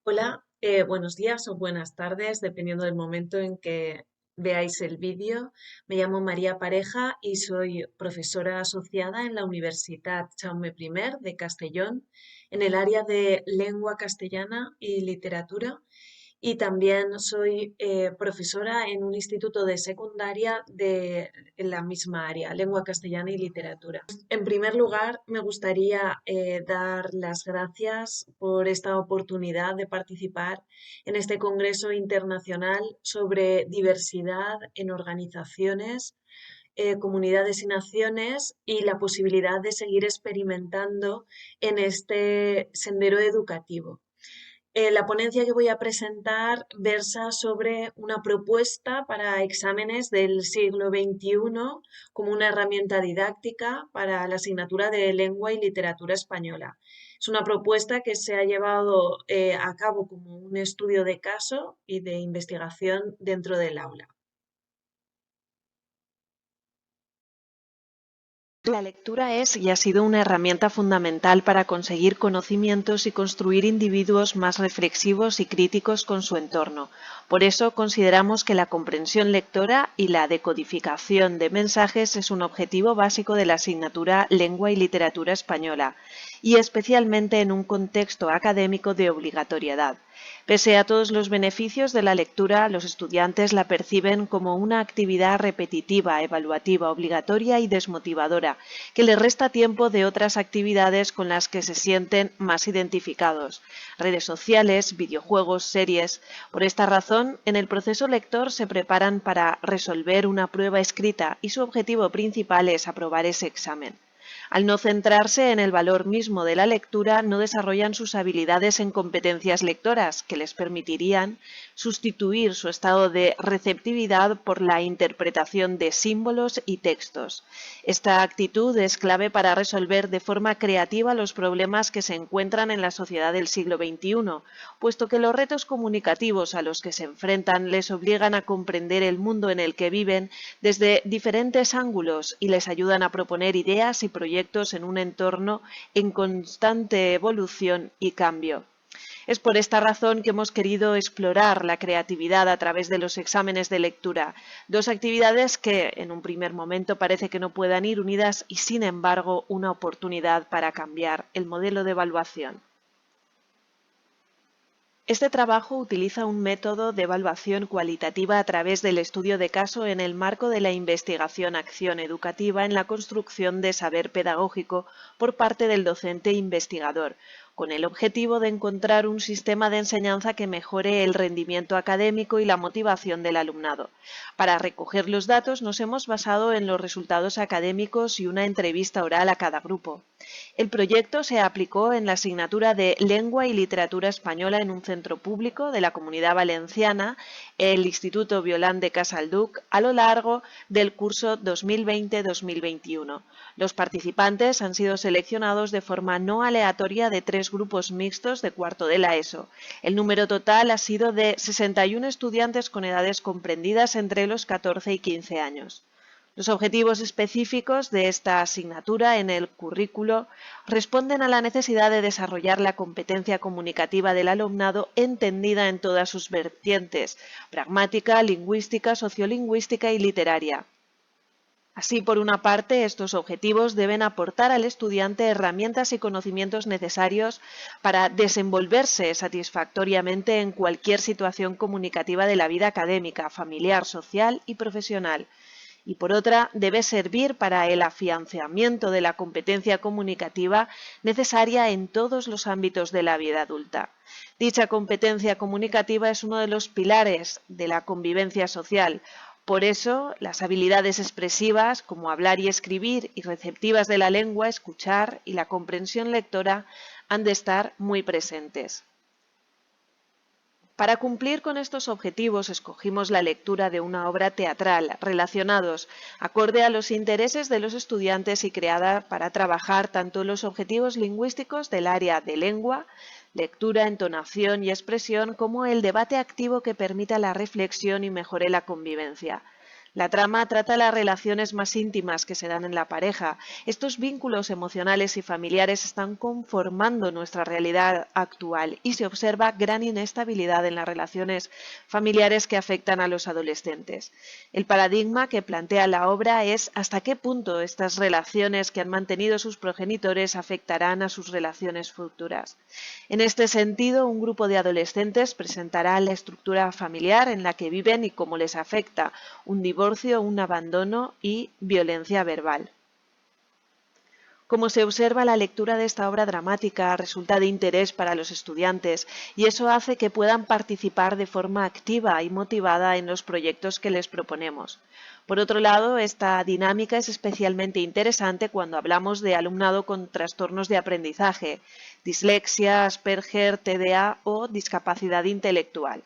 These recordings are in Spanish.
Hola, buenos días o buenas tardes, dependiendo del momento en que veáis el vídeo. Me llamo María Pareja y soy profesora asociada en la Universidad Jaume I de Castellón, en el área de lengua castellana y literatura. Y también soy profesora en un instituto de secundaria en la misma área, lengua castellana y literatura. En primer lugar, me gustaría dar las gracias por esta oportunidad de participar en este Congreso Internacional sobre diversidad en organizaciones, comunidades y naciones y la posibilidad de seguir experimentando en este sendero educativo. La ponencia que voy a presentar versa sobre una propuesta para exámenes del siglo XXI como una herramienta didáctica para la asignatura de lengua y literatura española. Es una propuesta que se ha llevado a cabo como un estudio de caso y de investigación dentro del aula. La lectura es y ha sido una herramienta fundamental para conseguir conocimientos y construir individuos más reflexivos y críticos con su entorno. Por eso consideramos que la comprensión lectora y la decodificación de mensajes es un objetivo básico de la asignatura Lengua y Literatura Española, y especialmente en un contexto académico de obligatoriedad. Pese a todos los beneficios de la lectura, los estudiantes la perciben como una actividad repetitiva, evaluativa, obligatoria y desmotivadora, que les resta tiempo de otras actividades con las que se sienten más identificados: redes sociales, videojuegos, series. Por esta razón, en el proceso lector se preparan para resolver una prueba escrita y su objetivo principal es aprobar ese examen. Al no centrarse en el valor mismo de la lectura, no desarrollan sus habilidades en competencias lectoras, que les permitirían sustituir su estado de receptividad por la interpretación de símbolos y textos. Esta actitud es clave para resolver de forma creativa los problemas que se encuentran en la sociedad del siglo XXI, puesto que los retos comunicativos a los que se enfrentan les obligan a comprender el mundo en el que viven desde diferentes ángulos y les ayudan a proponer ideas y proyectos en un entorno en constante evolución y cambio. Es por esta razón que hemos querido explorar la creatividad a través de los exámenes de lectura, dos actividades que en un primer momento parece que no puedan ir unidas y, sin embargo, una oportunidad para cambiar el modelo de evaluación. Este trabajo utiliza un método de evaluación cualitativa a través del estudio de caso en el marco de la investigación-acción educativa en la construcción de saber pedagógico por parte del docente investigador, con el objetivo de encontrar un sistema de enseñanza que mejore el rendimiento académico y la motivación del alumnado. Para recoger los datos nos hemos basado en los resultados académicos y una entrevista oral a cada grupo. El proyecto se aplicó en la asignatura de Lengua y Literatura Española en un centro público de la Comunidad Valenciana, el Instituto Violant de Casalduc, a lo largo del curso 2020-2021. Los participantes han sido seleccionados de forma no aleatoria de 3 grupos mixtos de cuarto de la ESO. El número total ha sido de 61 estudiantes con edades comprendidas entre los 14 y 15 años. Los objetivos específicos de esta asignatura en el currículo responden a la necesidad de desarrollar la competencia comunicativa del alumnado entendida en todas sus vertientes: pragmática, lingüística, sociolingüística y literaria. Así, por una parte, estos objetivos deben aportar al estudiante herramientas y conocimientos necesarios para desenvolverse satisfactoriamente en cualquier situación comunicativa de la vida académica, familiar, social y profesional. Y por otra, debe servir para el afianzamiento de la competencia comunicativa necesaria en todos los ámbitos de la vida adulta. Dicha competencia comunicativa es uno de los pilares de la convivencia social. Por eso, las habilidades expresivas, como hablar y escribir, y receptivas de la lengua, escuchar, y la comprensión lectora, han de estar muy presentes. Para cumplir con estos objetivos escogimos la lectura de una obra teatral relacionados acorde a los intereses de los estudiantes y creada para trabajar tanto los objetivos lingüísticos del área de lengua, lectura, entonación y expresión, como el debate activo que permita la reflexión y mejore la convivencia. La trama trata las relaciones más íntimas que se dan en la pareja. Estos vínculos emocionales y familiares están conformando nuestra realidad actual y se observa gran inestabilidad en las relaciones familiares que afectan a los adolescentes. El paradigma que plantea la obra es hasta qué punto estas relaciones que han mantenido sus progenitores afectarán a sus relaciones futuras. En este sentido, un grupo de adolescentes presentará la estructura familiar en la que viven y cómo les afecta un divorcio, un abandono y violencia verbal. Como se observa, la lectura de esta obra dramática resulta de interés para los estudiantes y eso hace que puedan participar de forma activa y motivada en los proyectos que les proponemos. Por otro lado, esta dinámica es especialmente interesante cuando hablamos de alumnado con trastornos de aprendizaje, dislexia, Asperger, TDA o discapacidad intelectual.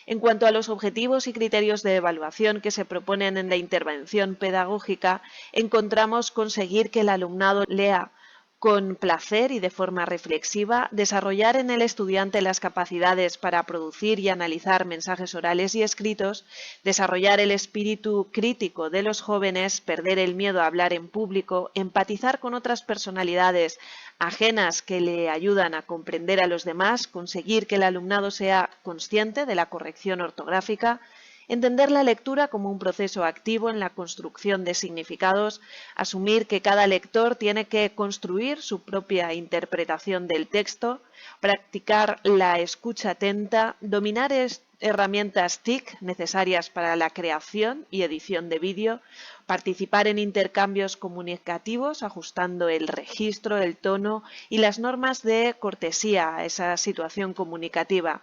En cuanto a los objetivos y criterios de evaluación que se proponen en la intervención pedagógica, encontramos conseguir que el alumnado lea con placer y de forma reflexiva, desarrollar en el estudiante las capacidades para producir y analizar mensajes orales y escritos, desarrollar el espíritu crítico de los jóvenes, perder el miedo a hablar en público, empatizar con otras personalidades ajenas que le ayudan a comprender a los demás, conseguir que el alumnado sea consciente de la corrección ortográfica, entender la lectura como un proceso activo en la construcción de significados, asumir que cada lector tiene que construir su propia interpretación del texto, practicar la escucha atenta, dominar herramientas TIC necesarias para la creación y edición de vídeo, participar en intercambios comunicativos ajustando el registro, el tono y las normas de cortesía a esa situación comunicativa.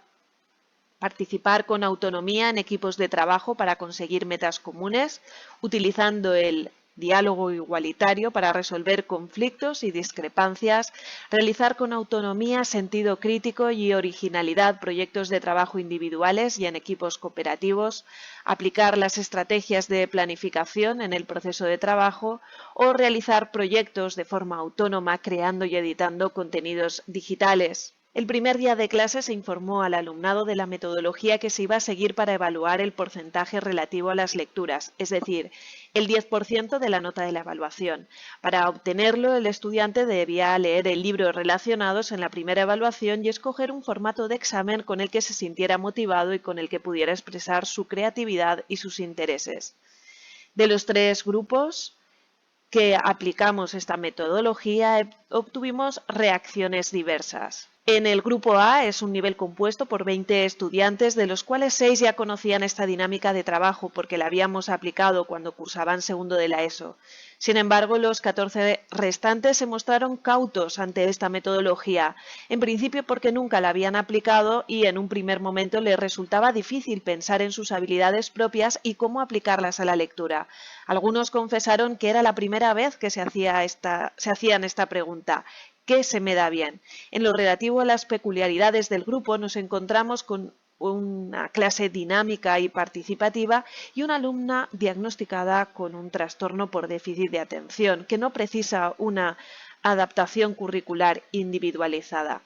Participar con autonomía en equipos de trabajo para conseguir metas comunes, utilizando el diálogo igualitario para resolver conflictos y discrepancias, realizar con autonomía, sentido crítico y originalidad proyectos de trabajo individuales y en equipos cooperativos, aplicar las estrategias de planificación en el proceso de trabajo o realizar proyectos de forma autónoma creando y editando contenidos digitales. El primer día de clase se informó al alumnado de la metodología que se iba a seguir para evaluar el porcentaje relativo a las lecturas, es decir, el 10% de la nota de la evaluación. Para obtenerlo, el estudiante debía leer el libro relacionados en la primera evaluación y escoger un formato de examen con el que se sintiera motivado y con el que pudiera expresar su creatividad y sus intereses. De los 3 grupos que aplicamos esta metodología, obtuvimos reacciones diversas. En el grupo A es un nivel compuesto por 20 estudiantes, de los cuales 6 ya conocían esta dinámica de trabajo porque la habíamos aplicado cuando cursaban segundo de la ESO. Sin embargo, los 14 restantes se mostraron cautos ante esta metodología, en principio porque nunca la habían aplicado y en un primer momento les resultaba difícil pensar en sus habilidades propias y cómo aplicarlas a la lectura. Algunos confesaron que era la primera vez que se hacían esta pregunta. ¿Qué se me da bien? En lo relativo a las peculiaridades del grupo nos encontramos con una clase dinámica y participativa y una alumna diagnosticada con un trastorno por déficit de atención, que no precisa una adaptación curricular individualizada.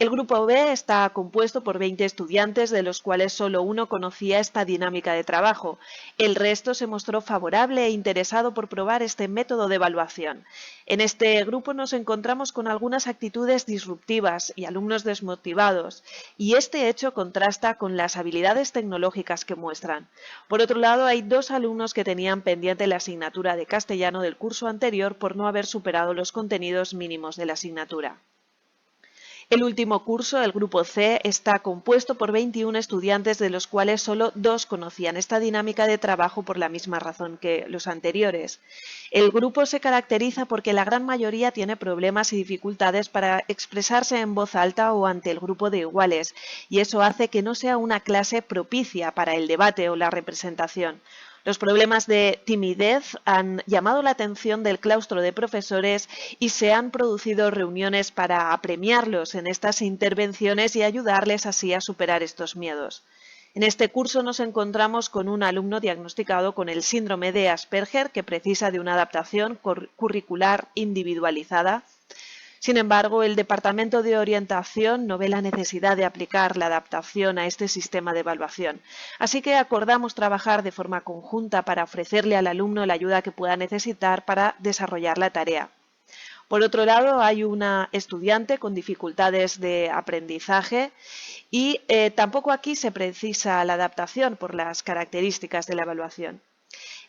El grupo B está compuesto por 20 estudiantes, de los cuales solo uno conocía esta dinámica de trabajo. El resto se mostró favorable e interesado por probar este método de evaluación. En este grupo nos encontramos con algunas actitudes disruptivas y alumnos desmotivados, y este hecho contrasta con las habilidades tecnológicas que muestran. Por otro lado, hay 2 alumnos que tenían pendiente la asignatura de castellano del curso anterior por no haber superado los contenidos mínimos de la asignatura. El último curso, el grupo C, está compuesto por 21 estudiantes, de los cuales solo 2 conocían esta dinámica de trabajo por la misma razón que los anteriores. El grupo se caracteriza porque la gran mayoría tiene problemas y dificultades para expresarse en voz alta o ante el grupo de iguales, y eso hace que no sea una clase propicia para el debate o la representación. Los problemas de timidez han llamado la atención del claustro de profesores y se han producido reuniones para apremiarlos en estas intervenciones y ayudarles así a superar estos miedos. En este curso nos encontramos con un alumno diagnosticado con el síndrome de Asperger que precisa de una adaptación curricular individualizada. Sin embargo, el Departamento de Orientación no ve la necesidad de aplicar la adaptación a este sistema de evaluación, así que acordamos trabajar de forma conjunta para ofrecerle al alumno la ayuda que pueda necesitar para desarrollar la tarea. Por otro lado, hay una estudiante con dificultades de aprendizaje y tampoco aquí se precisa la adaptación por las características de la evaluación.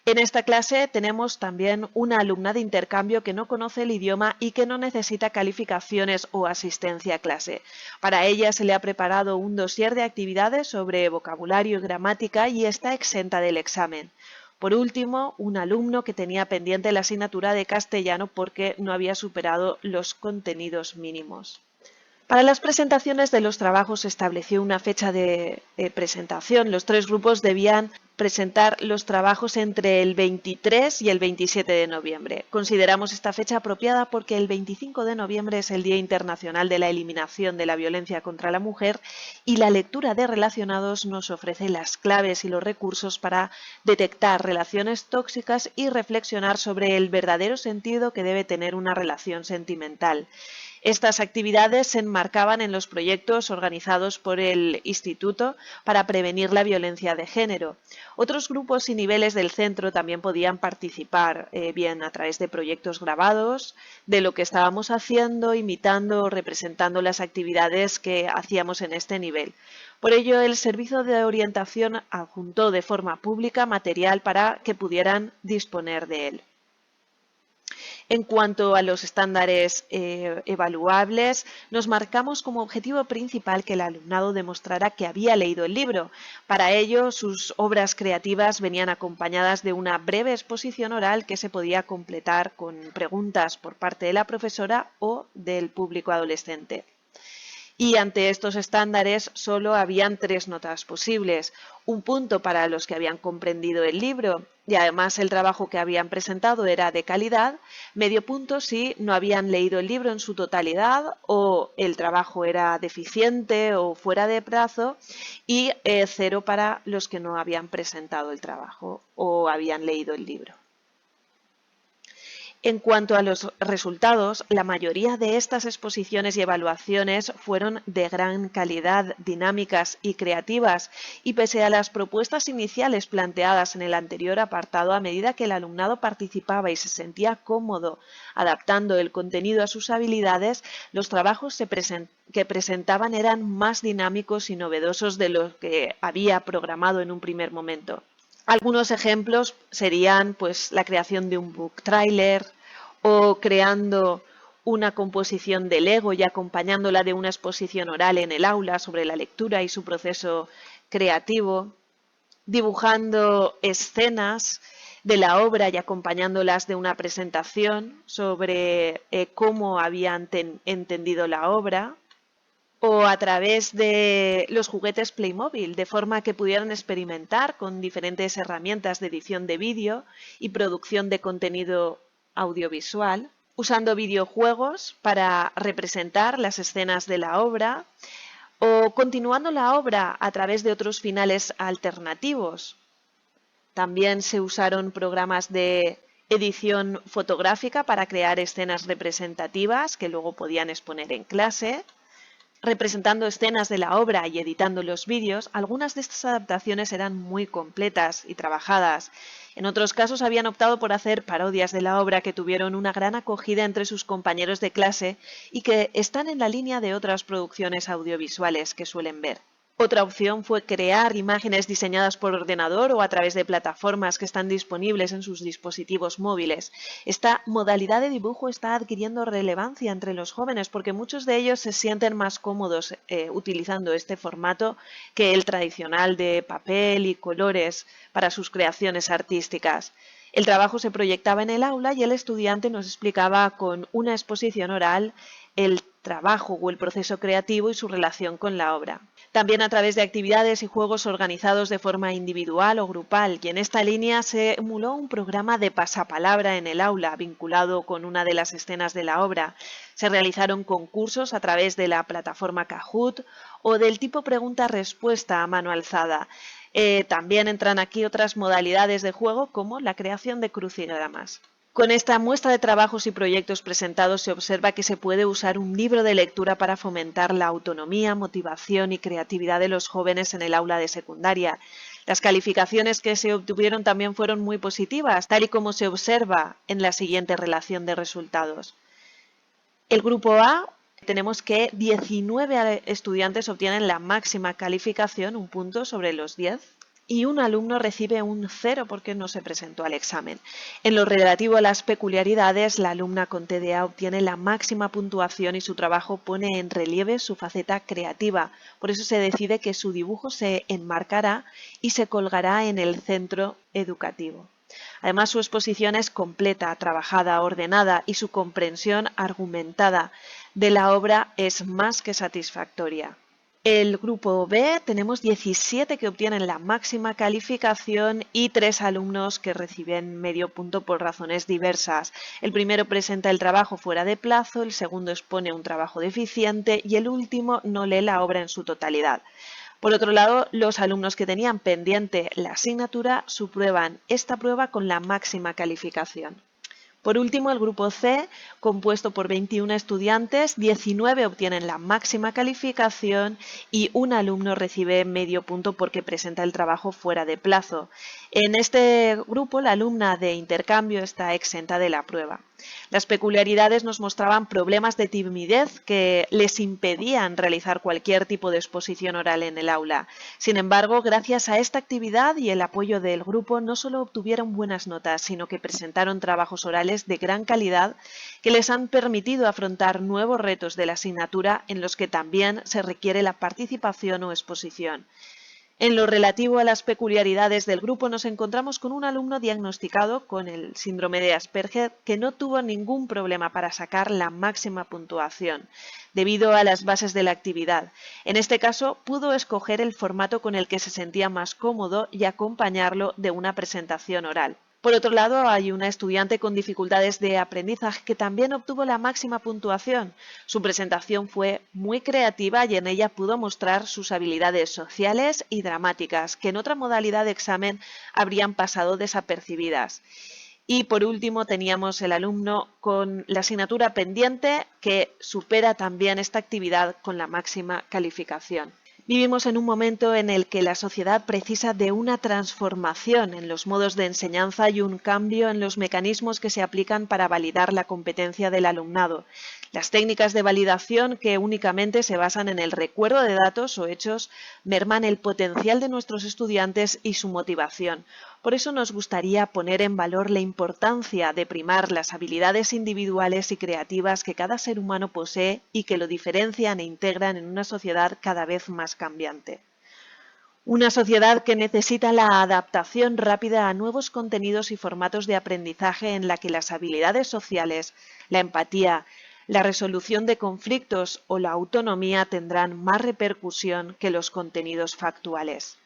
En esta clase tenemos también una alumna de intercambio que no conoce el idioma y que no necesita calificaciones o asistencia a clase. Para ella se le ha preparado un dossier de actividades sobre vocabulario y gramática y está exenta del examen. Por último, un alumno que tenía pendiente la asignatura de castellano porque no había superado los contenidos mínimos. Para las presentaciones de los trabajos se estableció una fecha de presentación. Los 3 grupos debían presentar los trabajos entre el 23 y el 27 de noviembre. Consideramos esta fecha apropiada porque el 25 de noviembre es el Día Internacional de la Eliminación de la Violencia contra la Mujer y la lectura de Relacionados nos ofrece las claves y los recursos para detectar relaciones tóxicas y reflexionar sobre el verdadero sentido que debe tener una relación sentimental. Estas actividades se enmarcaban en los proyectos organizados por el Instituto para prevenir la violencia de género. Otros grupos y niveles del centro también podían participar, bien a través de proyectos grabados, de lo que estábamos haciendo, imitando o representando las actividades que hacíamos en este nivel. Por ello, el Servicio de Orientación adjuntó de forma pública material para que pudieran disponer de él. En cuanto a los estándares evaluables, nos marcamos como objetivo principal que el alumnado demostrara que había leído el libro. Para ello, sus obras creativas venían acompañadas de una breve exposición oral que se podía completar con preguntas por parte de la profesora o del público adolescente. Y ante estos estándares solo habían 3 notas posibles: un punto para los que habían comprendido el libro y además el trabajo que habían presentado era de calidad, medio punto si no habían leído el libro en su totalidad o el trabajo era deficiente o fuera de plazo, y 0 para los que no habían presentado el trabajo o habían leído el libro. En cuanto a los resultados, la mayoría de estas exposiciones y evaluaciones fueron de gran calidad, dinámicas y creativas, y pese a las propuestas iniciales planteadas en el anterior apartado, a medida que el alumnado participaba y se sentía cómodo adaptando el contenido a sus habilidades, los trabajos que presentaban eran más dinámicos y novedosos de lo que había programado en un primer momento. Algunos ejemplos serían pues, la creación de un book trailer o creando una composición de Lego y acompañándola de una exposición oral en el aula sobre la lectura y su proceso creativo, dibujando escenas de la obra y acompañándolas de una presentación sobre cómo habían entendido la obra, o a través de los juguetes Playmobil, de forma que pudieran experimentar con diferentes herramientas de edición de vídeo y producción de contenido audiovisual, usando videojuegos para representar las escenas de la obra, o continuando la obra a través de otros finales alternativos. También se usaron programas de edición fotográfica para crear escenas representativas que luego podían exponer en clase. Representando escenas de la obra y editando los vídeos, algunas de estas adaptaciones eran muy completas y trabajadas. En otros casos habían optado por hacer parodias de la obra que tuvieron una gran acogida entre sus compañeros de clase y que están en la línea de otras producciones audiovisuales que suelen ver. Otra opción fue crear imágenes diseñadas por ordenador o a través de plataformas que están disponibles en sus dispositivos móviles. Esta modalidad de dibujo está adquiriendo relevancia entre los jóvenes porque muchos de ellos se sienten más cómodos utilizando este formato que el tradicional de papel y colores para sus creaciones artísticas. El trabajo se proyectaba en el aula y el estudiante nos explicaba con una exposición oral el trabajo o el proceso creativo y su relación con la obra. También a través de actividades y juegos organizados de forma individual o grupal, y en esta línea se emuló un programa de pasapalabra en el aula vinculado con una de las escenas de la obra. Se realizaron concursos a través de la plataforma Kahoot o del tipo pregunta-respuesta a mano alzada. También entran aquí otras modalidades de juego como la creación de crucigramas. Con esta muestra de trabajos y proyectos presentados se observa que se puede usar un libro de lectura para fomentar la autonomía, motivación y creatividad de los jóvenes en el aula de secundaria. Las calificaciones que se obtuvieron también fueron muy positivas, tal y como se observa en la siguiente relación de resultados. El grupo A, tenemos que 19 estudiantes obtienen la máxima calificación, un punto sobre los 10, y un alumno recibe un 0 porque no se presentó al examen. En lo relativo a las peculiaridades, la alumna con TDA obtiene la máxima puntuación y su trabajo pone en relieve su faceta creativa. Por eso se decide que su dibujo se enmarcará y se colgará en el centro educativo. Además, su exposición es completa, trabajada, ordenada y su comprensión argumentada de la obra es más que satisfactoria. El grupo B tenemos 17 que obtienen la máxima calificación y 3 alumnos que reciben medio punto por razones diversas. El primero presenta el trabajo fuera de plazo, el segundo expone un trabajo deficiente y el último no lee la obra en su totalidad. Por otro lado, los alumnos que tenían pendiente la asignatura suprueban esta prueba con la máxima calificación. Por último, el grupo C, compuesto por 21 estudiantes, 19 obtienen la máxima calificación y un alumno recibe medio punto porque presenta el trabajo fuera de plazo. En este grupo, la alumna de intercambio está exenta de la prueba. Las peculiaridades nos mostraban problemas de timidez que les impedían realizar cualquier tipo de exposición oral en el aula. Sin embargo, gracias a esta actividad y el apoyo del grupo, no solo obtuvieron buenas notas, sino que presentaron trabajos orales de gran calidad que les han permitido afrontar nuevos retos de la asignatura en los que también se requiere la participación o exposición. En lo relativo a las peculiaridades del grupo nos encontramos con un alumno diagnosticado con el síndrome de Asperger que no tuvo ningún problema para sacar la máxima puntuación debido a las bases de la actividad. En este caso pudo escoger el formato con el que se sentía más cómodo y acompañarlo de una presentación oral. Por otro lado, hay una estudiante con dificultades de aprendizaje que también obtuvo la máxima puntuación. Su presentación fue muy creativa y en ella pudo mostrar sus habilidades sociales y dramáticas, que en otra modalidad de examen habrían pasado desapercibidas. Y por último teníamos el alumno con la asignatura pendiente que supera también esta actividad con la máxima calificación. Vivimos en un momento en el que la sociedad precisa de una transformación en los modos de enseñanza y un cambio en los mecanismos que se aplican para validar la competencia del alumnado. Las técnicas de validación que únicamente se basan en el recuerdo de datos o hechos merman el potencial de nuestros estudiantes y su motivación. Por eso nos gustaría poner en valor la importancia de primar las habilidades individuales y creativas que cada ser humano posee y que lo diferencian e integran en una sociedad cada vez más cambiante. Una sociedad que necesita la adaptación rápida a nuevos contenidos y formatos de aprendizaje en la que las habilidades sociales, la empatía, la resolución de conflictos o la autonomía tendrán más repercusión que los contenidos factuales.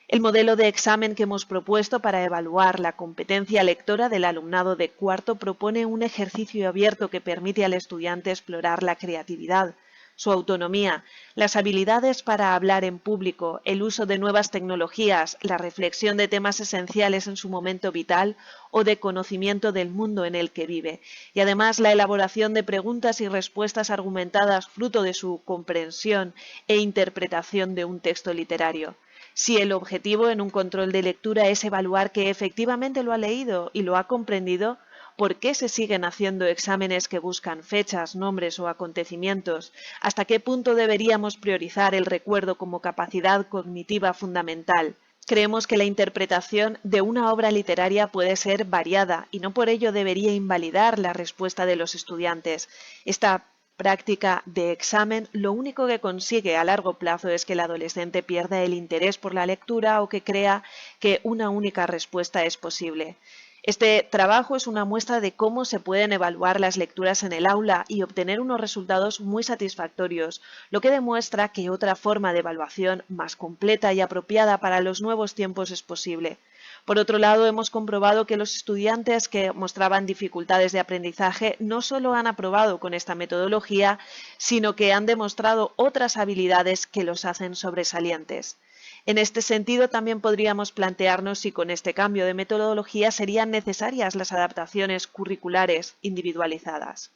El modelo de examen que hemos propuesto para evaluar la competencia lectora del alumnado de cuarto propone un ejercicio abierto que permite al estudiante explorar la creatividad, su autonomía, las habilidades para hablar en público, el uso de nuevas tecnologías, la reflexión de temas esenciales en su momento vital o de conocimiento del mundo en el que vive, y además la elaboración de preguntas y respuestas argumentadas fruto de su comprensión e interpretación de un texto literario. Si el objetivo en un control de lectura es evaluar que efectivamente lo ha leído y lo ha comprendido, ¿por qué se siguen haciendo exámenes que buscan fechas, nombres o acontecimientos? ¿Hasta qué punto deberíamos priorizar el recuerdo como capacidad cognitiva fundamental? Creemos que la interpretación de una obra literaria puede ser variada y no por ello debería invalidar la respuesta de los estudiantes. Esta práctica de examen lo único que consigue a largo plazo es que el adolescente pierda el interés por la lectura o que crea que una única respuesta es posible. Este trabajo es una muestra de cómo se pueden evaluar las lecturas en el aula y obtener unos resultados muy satisfactorios, lo que demuestra que otra forma de evaluación más completa y apropiada para los nuevos tiempos es posible. Por otro lado, hemos comprobado que los estudiantes que mostraban dificultades de aprendizaje no solo han aprobado con esta metodología, sino que han demostrado otras habilidades que los hacen sobresalientes. En este sentido, también podríamos plantearnos si con este cambio de metodología serían necesarias las adaptaciones curriculares individualizadas.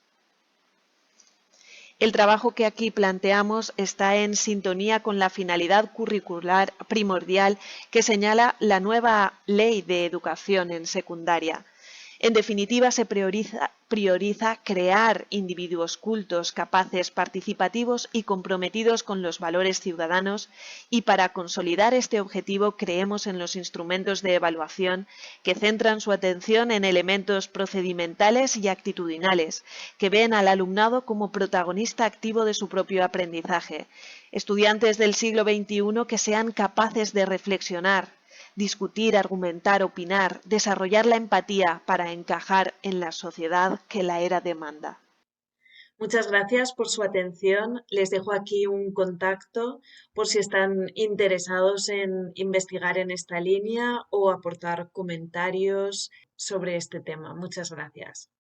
El trabajo que aquí planteamos está en sintonía con la finalidad curricular primordial que señala la nueva Ley de Educación en Secundaria. En definitiva, se prioriza crear individuos cultos, capaces, participativos y comprometidos con los valores ciudadanos, y para consolidar este objetivo creemos en los instrumentos de evaluación que centran su atención en elementos procedimentales y actitudinales, que ven al alumnado como protagonista activo de su propio aprendizaje. Estudiantes del siglo XXI que sean capaces de reflexionar, discutir, argumentar, opinar, desarrollar la empatía para encajar en la sociedad que la era demanda. Muchas gracias por su atención. Les dejo aquí un contacto por si están interesados en investigar en esta línea o aportar comentarios sobre este tema. Muchas gracias.